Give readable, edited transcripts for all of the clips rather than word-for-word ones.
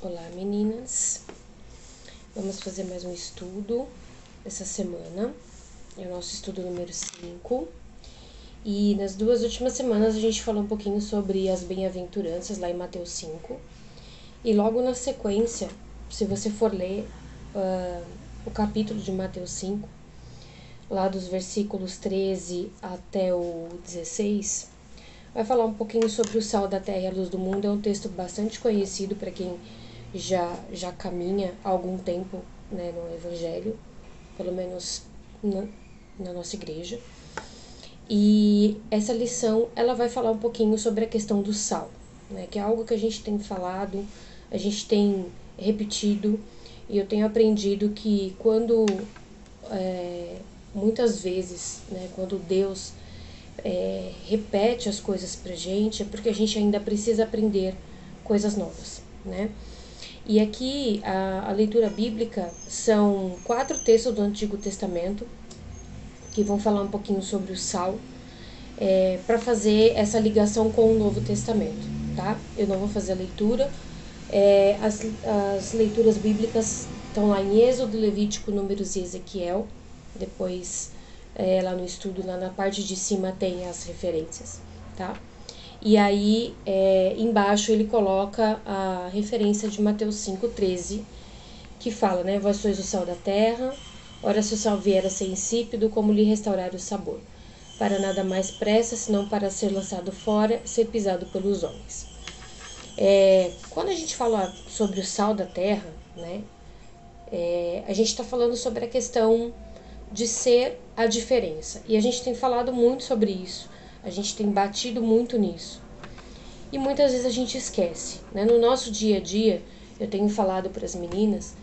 Olá, meninas. Vamos fazer mais um estudo essa semana. É o nosso estudo número 5. E nas duas últimas semanas a gente falou um pouquinho sobre as bem-aventuranças lá em Mateus 5. E logo na sequência, se você for ler o capítulo de Mateus 5, lá dos versículos 13 até o 16, vai falar um pouquinho sobre o sal da terra e a luz do mundo. É um texto bastante conhecido para quem já caminha há algum tempo, né, no Evangelho, pelo menos na nossa igreja. E essa lição ela vai falar um pouquinho sobre a questão do sal, né, que é algo que a gente tem falado, a gente tem repetido, e eu tenho aprendido que quando muitas vezes, né, quando Deus repete as coisas pra gente, é porque a gente ainda precisa aprender coisas novas, né? E aqui a leitura bíblica são 4 textos do Antigo Testamento que vão falar um pouquinho sobre o sal, para fazer essa ligação com o Novo Testamento, tá? Eu não vou fazer a leitura. As leituras bíblicas estão lá em Êxodo, Levítico, Números e Ezequiel. Depois, lá no estudo, lá na parte de cima tem as referências, tá? E aí, embaixo ele coloca a referência de Mateus 5,13, que fala, né? Vós sois o sal da terra, ora se o sal vier a ser insípido, como lhe restaurar o sabor? Para nada mais presta, senão para ser lançado fora, ser pisado pelos homens. Quando a gente fala sobre o sal da terra, né? A gente está falando sobre a questão de ser a diferença. E a gente tem falado muito sobre isso. A gente tem batido muito nisso. E muitas vezes a gente esquece, né? No nosso dia a dia, eu tenho falado para as meninas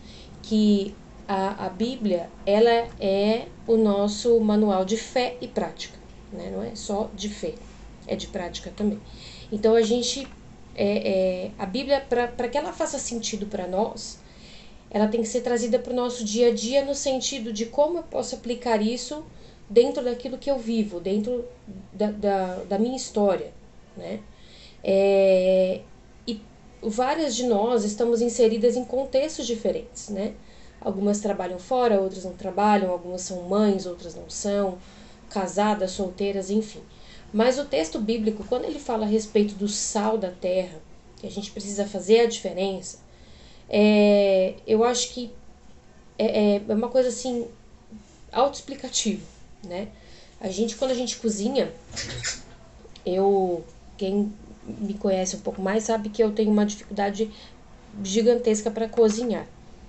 que a Bíblia, ela é o nosso manual de fé e prática, né? Não é só de fé, é de prática também. Então a gente, a Bíblia, para que ela faça sentido para nós, ela tem que ser trazida para o nosso dia a dia no sentido de como eu posso aplicar isso dentro daquilo que eu vivo, dentro da minha história, né? E várias de nós estamos inseridas em contextos diferentes, né? Algumas trabalham fora, outras não trabalham, algumas são mães, outras não são, casadas, solteiras, enfim. Mas o texto bíblico, quando ele fala a respeito do sal da terra, que a gente precisa fazer a diferença, eu acho que é uma coisa assim, autoexplicativa, né? Quando a gente cozinha, quem me conhece um pouco mais sabe que eu tenho uma dificuldade gigantesca para cozinhar.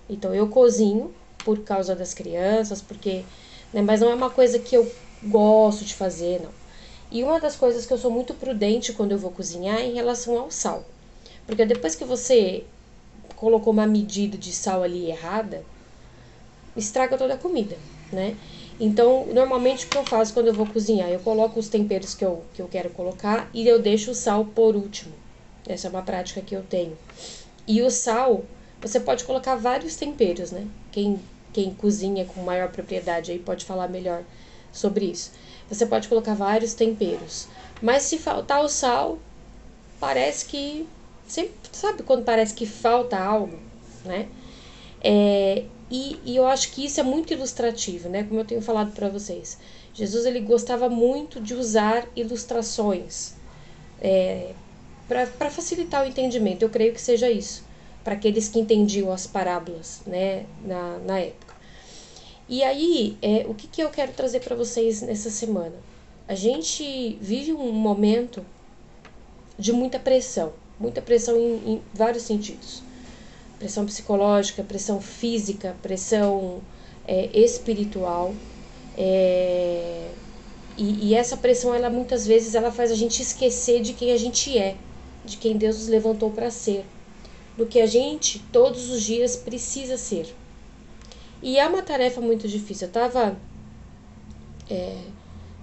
Então eu cozinho por causa das crianças, porque, né, mas não é uma coisa que eu gosto de fazer, não. E uma das coisas que eu sou muito prudente quando eu vou cozinhar é em relação ao sal. Porque depois que você colocou uma medida de sal ali errada, estraga toda a comida, né? Então, normalmente o que eu faço quando eu vou cozinhar? Eu coloco os temperos que eu quero colocar e eu deixo o sal por último. Essa é uma prática que eu tenho. E o sal, você pode colocar vários temperos, né? Quem cozinha com maior propriedade aí pode falar melhor sobre isso. Você pode colocar vários temperos. Mas se faltar o sal, parece que... Sabe quando parece que falta algo, né? E eu acho que isso é muito ilustrativo, né? Como eu tenho falado para vocês. Jesus, ele gostava muito de usar ilustrações para facilitar o entendimento. Eu creio que seja isso, para aqueles que entendiam as parábolas, né, na época. E aí, o que eu quero trazer para vocês nessa semana? A gente vive um momento de muita pressão em vários sentidos. Pressão psicológica, pressão física, pressão espiritual. E essa pressão, ela muitas vezes ela faz a gente esquecer de quem a gente é, de quem Deus nos levantou para ser, do que a gente todos os dias precisa ser. E é uma tarefa muito difícil.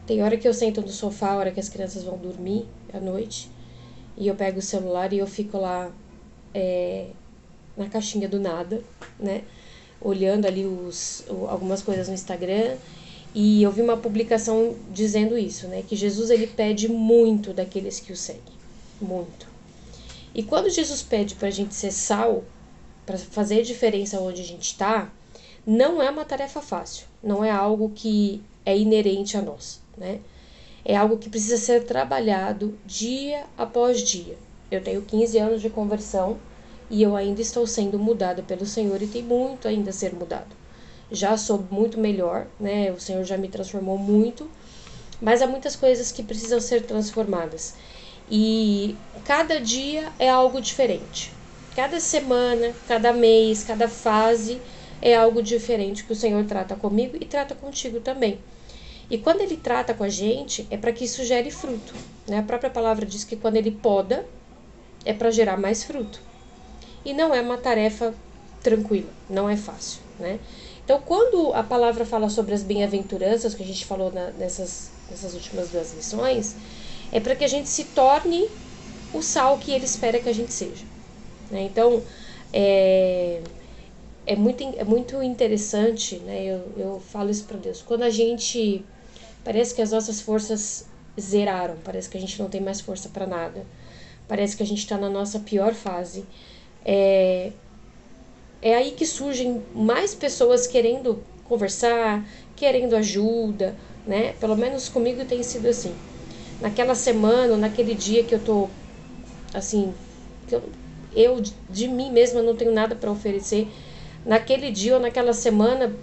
Tem hora que eu sento no sofá, a hora que as crianças vão dormir à noite, e eu pego o celular e eu fico lá na caixinha do nada, né? Olhando ali algumas coisas no Instagram, e eu vi uma publicação dizendo isso, né? Que Jesus, ele pede muito daqueles que o seguem, muito. E quando Jesus pede pra gente ser sal, para fazer diferença onde a gente está, não é uma tarefa fácil, não é algo que é inerente a nós, né? É algo que precisa ser trabalhado dia após dia. Eu tenho 15 anos de conversão e eu ainda estou sendo mudada pelo Senhor e tem muito ainda a ser mudado. Já sou muito melhor, né? O Senhor já me transformou muito, mas há muitas coisas que precisam ser transformadas. E cada dia é algo diferente. Cada semana, cada mês, cada fase é algo diferente que o Senhor trata comigo e trata contigo também. E quando Ele trata com a gente, é para que isso gere fruto, né? A própria palavra diz que quando Ele poda, é para gerar mais fruto. E não é uma tarefa tranquila, não é fácil, né? Então, quando a palavra fala sobre as bem-aventuranças, que a gente falou nessas últimas 2 lições, é para que a gente se torne o sal que Ele espera que a gente seja, né? Então, é muito interessante, né? Eu falo isso para Deus. Quando a gente... Parece que as nossas forças zeraram, parece que a gente não tem mais força para nada. Parece que a gente está na nossa pior fase. É aí que surgem mais pessoas querendo conversar, querendo ajuda, né? Pelo menos comigo tem sido assim. Naquela semana, naquele dia que eu tô, assim, que eu de mim mesma não tenho nada para oferecer, naquele dia ou naquela semana,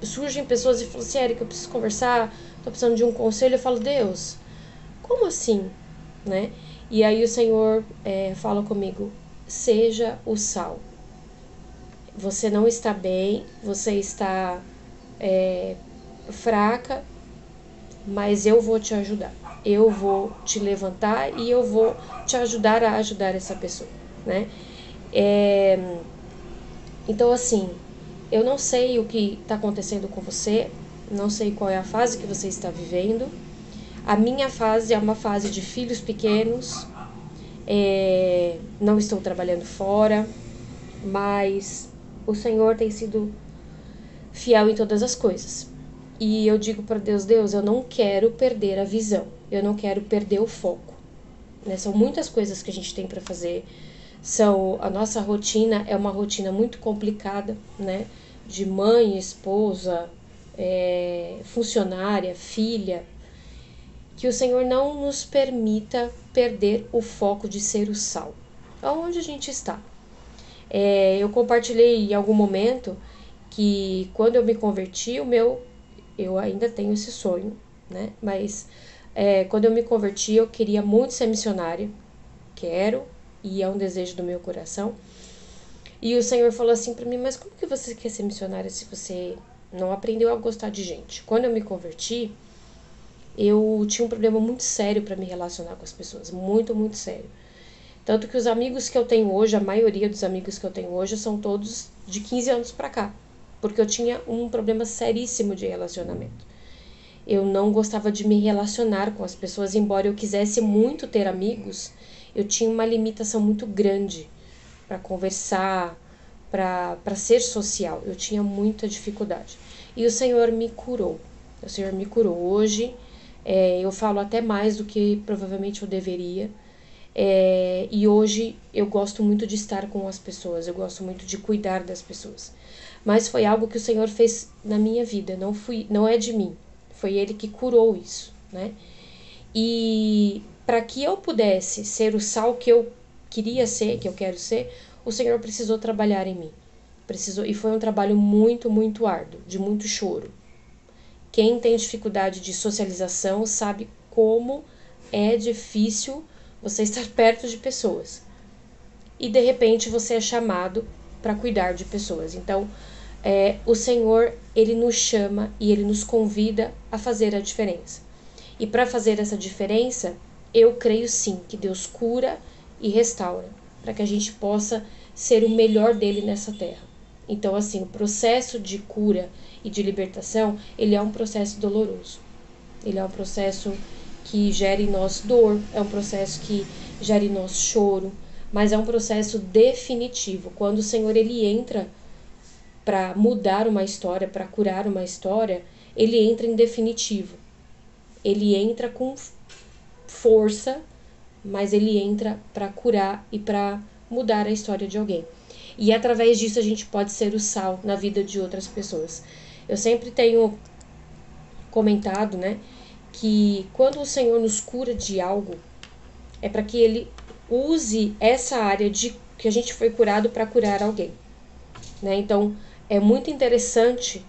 surgem pessoas e falam assim, Érica, eu preciso conversar, tô precisando de um conselho. Eu falo, Deus, como assim, né? E aí o Senhor fala comigo, seja o sal. Você não está bem, você está fraca, mas eu vou te ajudar. Eu vou te levantar e eu vou te ajudar a ajudar essa pessoa, né? Então, assim, eu não sei o que está acontecendo com você, não sei qual é a fase que você está vivendo. A minha fase é uma fase de filhos pequenos, não estou trabalhando fora, mas o Senhor tem sido fiel em todas as coisas. E eu digo para Deus, Deus, eu não quero perder a visão, eu não quero perder o foco, né? São muitas coisas que a gente tem para fazer. A nossa rotina é uma rotina muito complicada, né? De mãe, esposa, funcionária, filha, que o Senhor não nos permita perder o foco de ser o sal. Aonde a gente está? Eu compartilhei em algum momento que quando eu me converti, eu ainda tenho esse sonho, né? Mas quando eu me converti, eu queria muito ser missionária, quero, e é um desejo do meu coração. E o Senhor falou assim para mim, mas como que você quer ser missionária se você não aprendeu a gostar de gente? Quando eu me converti, eu tinha um problema muito sério para me relacionar com as pessoas, muito, muito sério. Tanto que os amigos que eu tenho hoje, a maioria dos amigos que eu tenho hoje, são todos de 15 anos para cá, porque eu tinha um problema seríssimo de relacionamento. Eu não gostava de me relacionar com as pessoas, embora eu quisesse muito ter amigos, eu tinha uma limitação muito grande para conversar, para ser social. Eu tinha muita dificuldade. E o Senhor me curou. O Senhor me curou. Hoje eu falo até mais do que provavelmente eu deveria. E hoje eu gosto muito de estar com as pessoas, eu gosto muito de cuidar das pessoas. Mas foi algo que o Senhor fez na minha vida, não é de mim. Foi Ele que curou isso, né? E para que eu pudesse ser o sal que eu queria ser, que eu quero ser, o Senhor precisou trabalhar em mim. E foi um trabalho muito, muito árduo, de muito choro. Quem tem dificuldade de socialização sabe como é difícil você estar perto de pessoas. E de repente você é chamado para cuidar de pessoas. Então, o Senhor, Ele nos chama e Ele nos convida a fazer a diferença. E para fazer essa diferença, eu creio sim que Deus cura e restaura, para que a gente possa ser o melhor dele nessa terra. Então, assim, o processo de cura e de libertação, ele é um processo doloroso. Ele é um processo que gera em nós dor, é um processo que gera em nós choro, mas é um processo definitivo. Quando o Senhor, ele entra para mudar uma história, para curar uma história, ele entra em definitivo. Ele entra com força, mas ele entra para curar e para mudar a história de alguém. E através disso a gente pode ser o sal na vida de outras pessoas. Eu sempre tenho comentado, né, que quando o Senhor nos cura de algo, é para que Ele use essa área de que a gente foi curado para curar alguém, né? Então, é muito interessante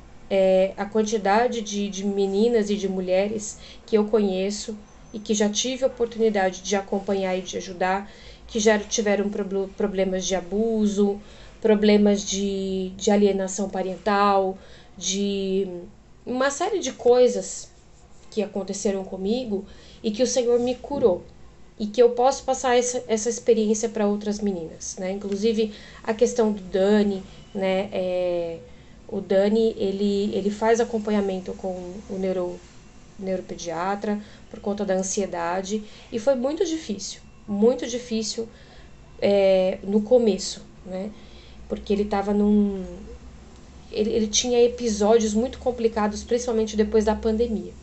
a quantidade de meninas e de mulheres que eu conheço e que já tive a oportunidade de acompanhar e de ajudar, que já tiveram problemas de abuso, problemas de alienação parental, de uma série de coisas que aconteceram comigo e que o Senhor me curou. E que eu posso passar essa experiência para outras meninas, né? Inclusive a questão do Dani, né? O Dani, ele faz acompanhamento com o neuropediatra por conta da ansiedade e foi muito difícil no começo, né? Porque ele estava ele tinha episódios muito complicados, principalmente depois da pandemia.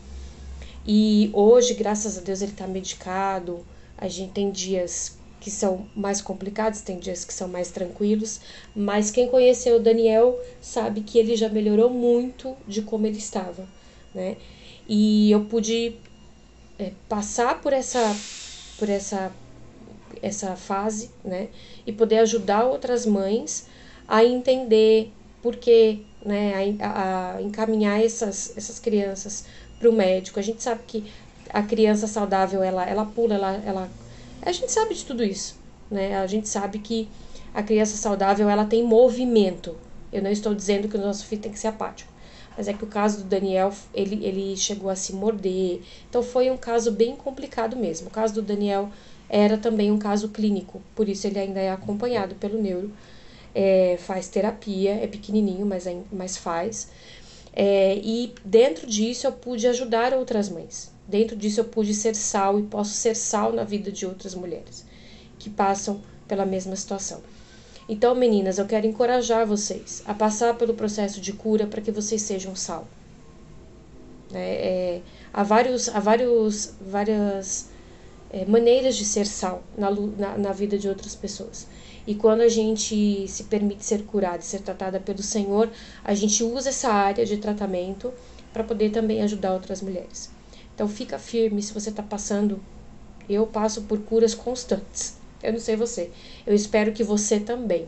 E hoje, graças a Deus, ele está medicado. A gente tem dias que são mais complicados, tem dias que são mais tranquilos, mas quem conheceu o Daniel sabe que ele já melhorou muito de como ele estava, né? E eu pude passar por essa fase, né? E poder ajudar outras mães a entender por que, né? A encaminhar essas crianças para o médico. A gente sabe que a criança saudável, ela pula, a gente sabe de tudo isso, né? A gente sabe que a criança saudável, ela tem movimento. Eu não estou dizendo que o nosso filho tem que ser apático, mas é que o caso do Daniel, ele chegou a se morder. Então foi um caso bem complicado mesmo. O caso do Daniel era também um caso clínico, por isso ele ainda é acompanhado pelo neuro. Faz terapia, é pequenininho, mas faz. E dentro disso eu pude ajudar outras mães. Dentro disso eu pude ser sal e posso ser sal na vida de outras mulheres que passam pela mesma situação. Então, meninas, eu quero encorajar vocês a passar pelo processo de cura para que vocês sejam sal. Há várias maneiras de ser sal na vida de outras pessoas. E quando a gente se permite ser curada e ser tratada pelo Senhor, a gente usa essa área de tratamento para poder também ajudar outras mulheres. Então fica firme se você está passando. Eu passo por curas constantes. Eu não sei você. Eu espero que você também.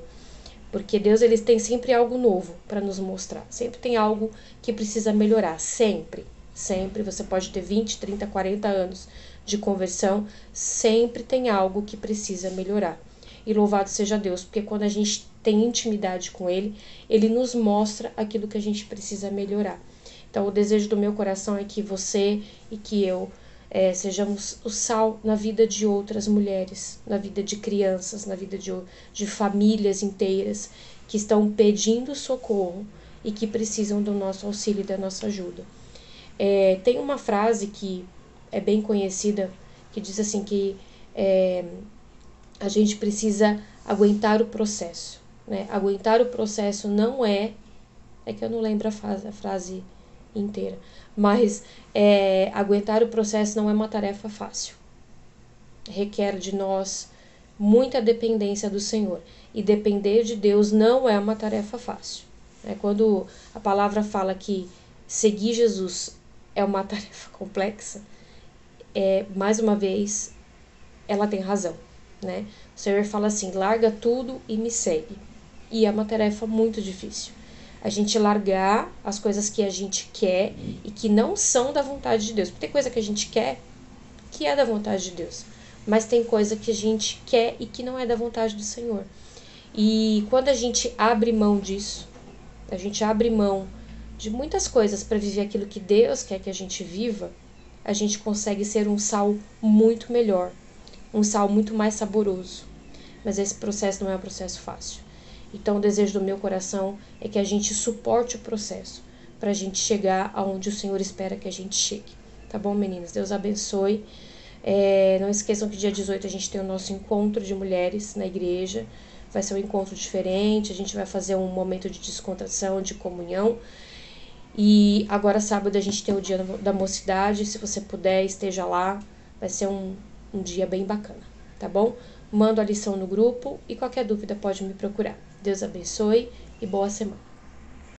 Porque Deus, ele tem sempre algo novo para nos mostrar. Sempre tem algo que precisa melhorar. Sempre. Sempre. Você pode ter 20, 30, 40 anos de conversão. Sempre tem algo que precisa melhorar. E louvado seja Deus, porque quando a gente tem intimidade com Ele, Ele nos mostra aquilo que a gente precisa melhorar. Então, o desejo do meu coração é que você e que eu sejamos o sal na vida de outras mulheres, na vida de crianças, na vida de famílias inteiras que estão pedindo socorro e que precisam do nosso auxílio e da nossa ajuda. Tem uma frase que é bem conhecida, que diz assim que a gente precisa aguentar o processo, né? Aguentar o processo não é que eu não lembro a frase inteira, mas aguentar o processo não é uma tarefa fácil. Requer de nós muita dependência do Senhor, e depender de Deus não é uma tarefa fácil. Quando a palavra fala que seguir Jesus é uma tarefa complexa, mais uma vez, ela tem razão, né? O Senhor fala assim, larga tudo e me segue. E é uma tarefa muito difícil. A gente largar as coisas que a gente quer e que não são da vontade de Deus. Porque tem coisa que a gente quer que é da vontade de Deus, mas tem coisa que a gente quer e que não é da vontade do Senhor. E quando a gente abre mão disso, a gente abre mão de muitas coisas para viver aquilo que Deus quer que a gente viva, a gente consegue ser um sal muito melhor, um sal muito mais saboroso. Mas esse processo não é um processo fácil. Então o desejo do meu coração é que a gente suporte o processo para a gente chegar aonde o Senhor espera que a gente chegue. Tá bom, meninas? Deus abençoe. Não esqueçam que dia 18 a gente tem o nosso encontro de mulheres na igreja. Vai ser um encontro diferente, a gente vai fazer um momento de descontração, de comunhão. E agora sábado a gente tem o dia da mocidade. Se você puder, esteja lá. Vai ser um dia bem bacana, tá bom? mando a lição no grupo e qualquer dúvida pode me procurar. Deus abençoe e boa semana.